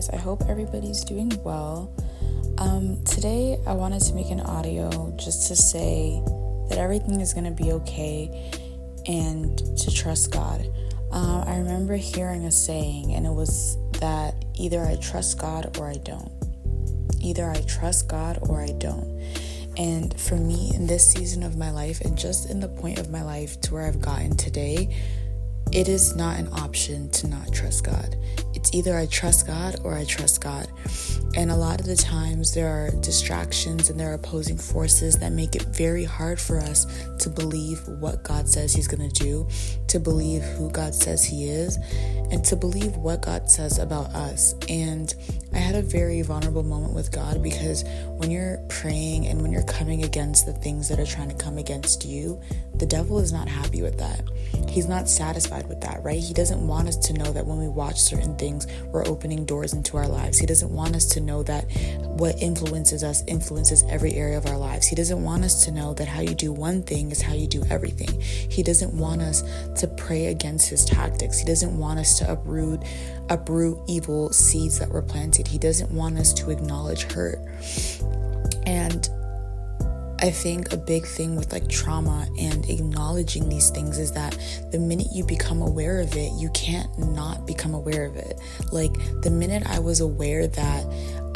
guys. I hope everybody's doing well. Today I wanted to make an audio just to say that everything is going to be okay and to trust God. I remember hearing a saying, and it was that either I trust God or I don't. Either I trust God or I don't. And for me, in this season of my life, and just in the point of my life to where I've gotten today, it is not an option to not trust God. It's either I trust God or I trust God. And a lot of the times there are distractions and there are opposing forces that make it very hard for us to believe what God says He's going to do, to believe who God says He is, and to believe what God says about us. And I had a very vulnerable moment with God, because when you're praying and when you're coming against the things that are trying to come against you, the devil is not happy with that. He's not satisfied with that, right? He doesn't want us to know that when we watch certain things, we're opening doors into our lives. He doesn't want us to know that what influences us influences every area of our lives. He doesn't want us to know that how you do one thing is how you do everything. He doesn't want us to pray against his tactics. He doesn't want us to uproot evil seeds that were planted. He doesn't want us to acknowledge hurt. And I think a big thing with trauma and acknowledging these things is that the minute you become aware of it, you can't not become aware of it. The minute I was aware that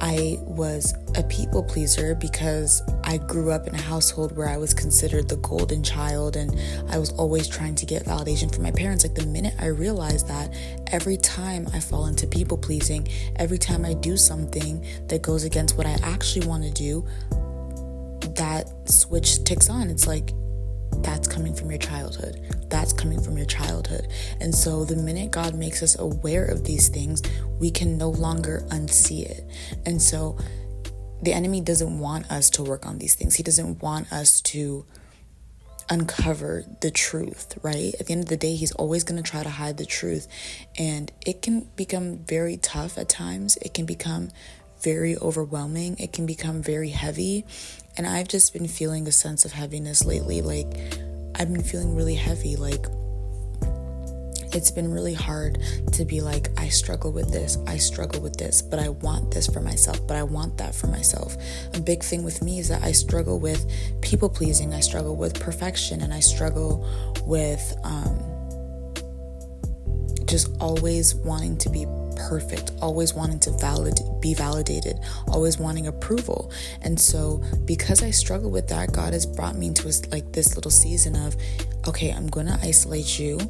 I was a people pleaser because I grew up in a household where I was considered the golden child and I was always trying to get validation from my parents. The minute I realized that, every time I fall into people pleasing, every time I do something that goes against what I actually want to do, that switch ticks on. It's that's coming from your childhood. That's coming from your childhood. And so the minute God makes us aware of these things, we can no longer unsee it. And so the enemy doesn't want us to work on these things. He doesn't want us to uncover the truth, right? At the end of the day, he's always going to try to hide the truth. And it can become very tough at times. It can become very overwhelming. It can become very heavy. And I've just been feeling a sense of heaviness lately. I've been feeling really heavy. It's been really hard to be I struggle with this, but I want this for myself, but I want that for myself. A big thing with me is that I struggle with people pleasing, I struggle with perfection, and I struggle with just always wanting to be perfect, always wanting to be validated, always wanting approval. And so because I struggle with that, God has brought me into this little season of, okay, I'm going to isolate you,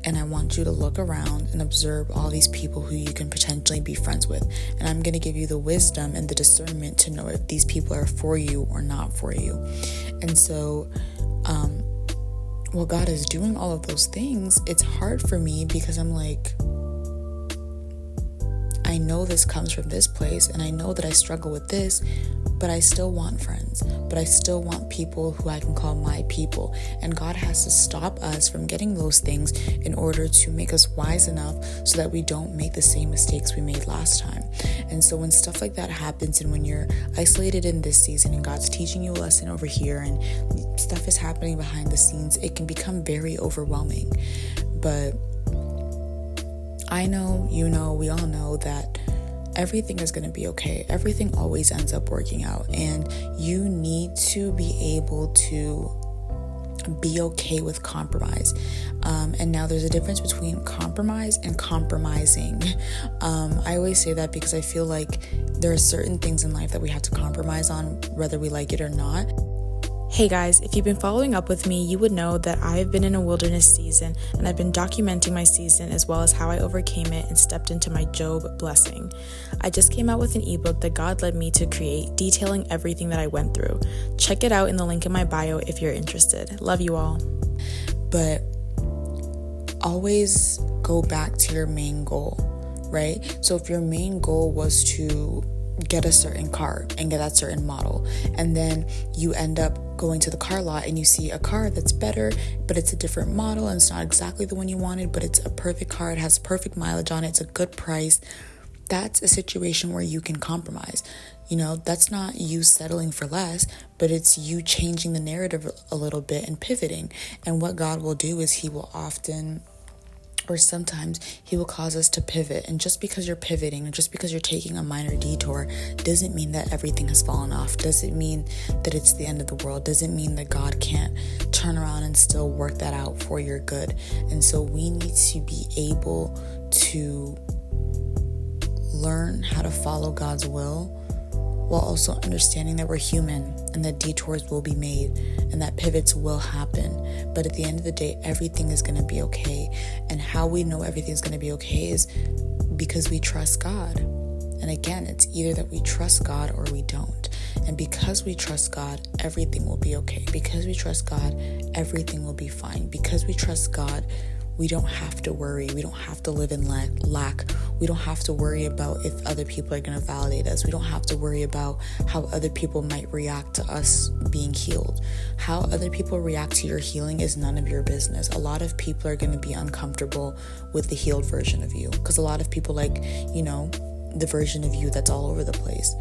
and I want you to look around and observe all these people who you can potentially be friends with. And I'm going to give you the wisdom and the discernment to know if these people are for you or not for you. And so, while God is doing all of those things, it's hard for me because I'm I know this comes from this place, and I know that I struggle with this, but I still want friends, but I still want people who I can call my people. And God has to stop us from getting those things in order to make us wise enough so that we don't make the same mistakes we made last time. And so when stuff like that happens, and when you're isolated in this season and God's teaching you a lesson over here and stuff is happening behind the scenes, it can become very overwhelming. But I know, we all know that everything is going to be okay. Everything always ends up working out, and you need to be able to be okay with compromise. And now there's a difference between compromise and compromising. I always say that because I feel there are certain things in life that we have to compromise on, whether we like it or not. Hey guys, if you've been following up with me, you would know that I've been in a wilderness season, and I've been documenting my season as well as how I overcame it and stepped into my Job blessing. I just came out with an ebook that God led me to create, detailing everything that I went through. Check it out in the link in my bio if you're interested. Love you all. But always go back to your main goal, right? So if your main goal was to get a certain car and get that certain model, and then you end up going to the car lot and you see a car that's better, but it's a different model and it's not exactly the one you wanted, but it's a perfect car, it has perfect mileage on it, it's a good price. That's a situation where you can compromise. That's not you settling for less, but it's you changing the narrative a little bit and pivoting. And what God will do is he will often Or sometimes he will cause us to pivot. And just because you're pivoting, or just because you're taking a minor detour, doesn't mean that everything has fallen off. Doesn't mean that it's the end of the world. Doesn't mean that God can't turn around and still work that out for your good. And so we need to be able to learn how to follow God's will, while also understanding that we're human and that detours will be made and that pivots will happen. But at the end of the day, everything is going to be okay. And how we know everything's going to be okay is because we trust God. And again, it's either that we trust God or we don't. And because we trust God, everything will be okay. Because we trust God, everything will be fine. Because we trust God, we don't have to worry. We don't have to live in lack. We don't have to worry about if other people are going to validate us. We don't have to worry about how other people might react to us being healed. How other people react to your healing is none of your business. A lot of people are going to be uncomfortable with the healed version of you, because a lot of people like, the version of you that's all over the place.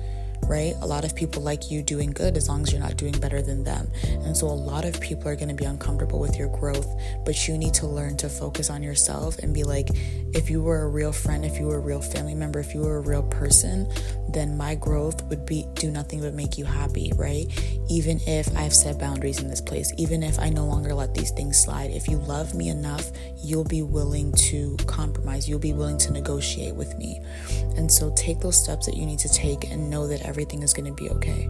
Right? A lot of people like you doing good as long as you're not doing better than them. And so a lot of people are going to be uncomfortable with your growth, but you need to learn to focus on yourself and be like, if you were a real friend, if you were a real family member, if you were a real person, then my growth would do nothing but make you happy, right? Even if I've set boundaries in this place, even if I no longer let these things slide, if you love me enough, you'll be willing to compromise. You'll be willing to negotiate with me. And so take those steps that you need to take and know that everything is going to be okay.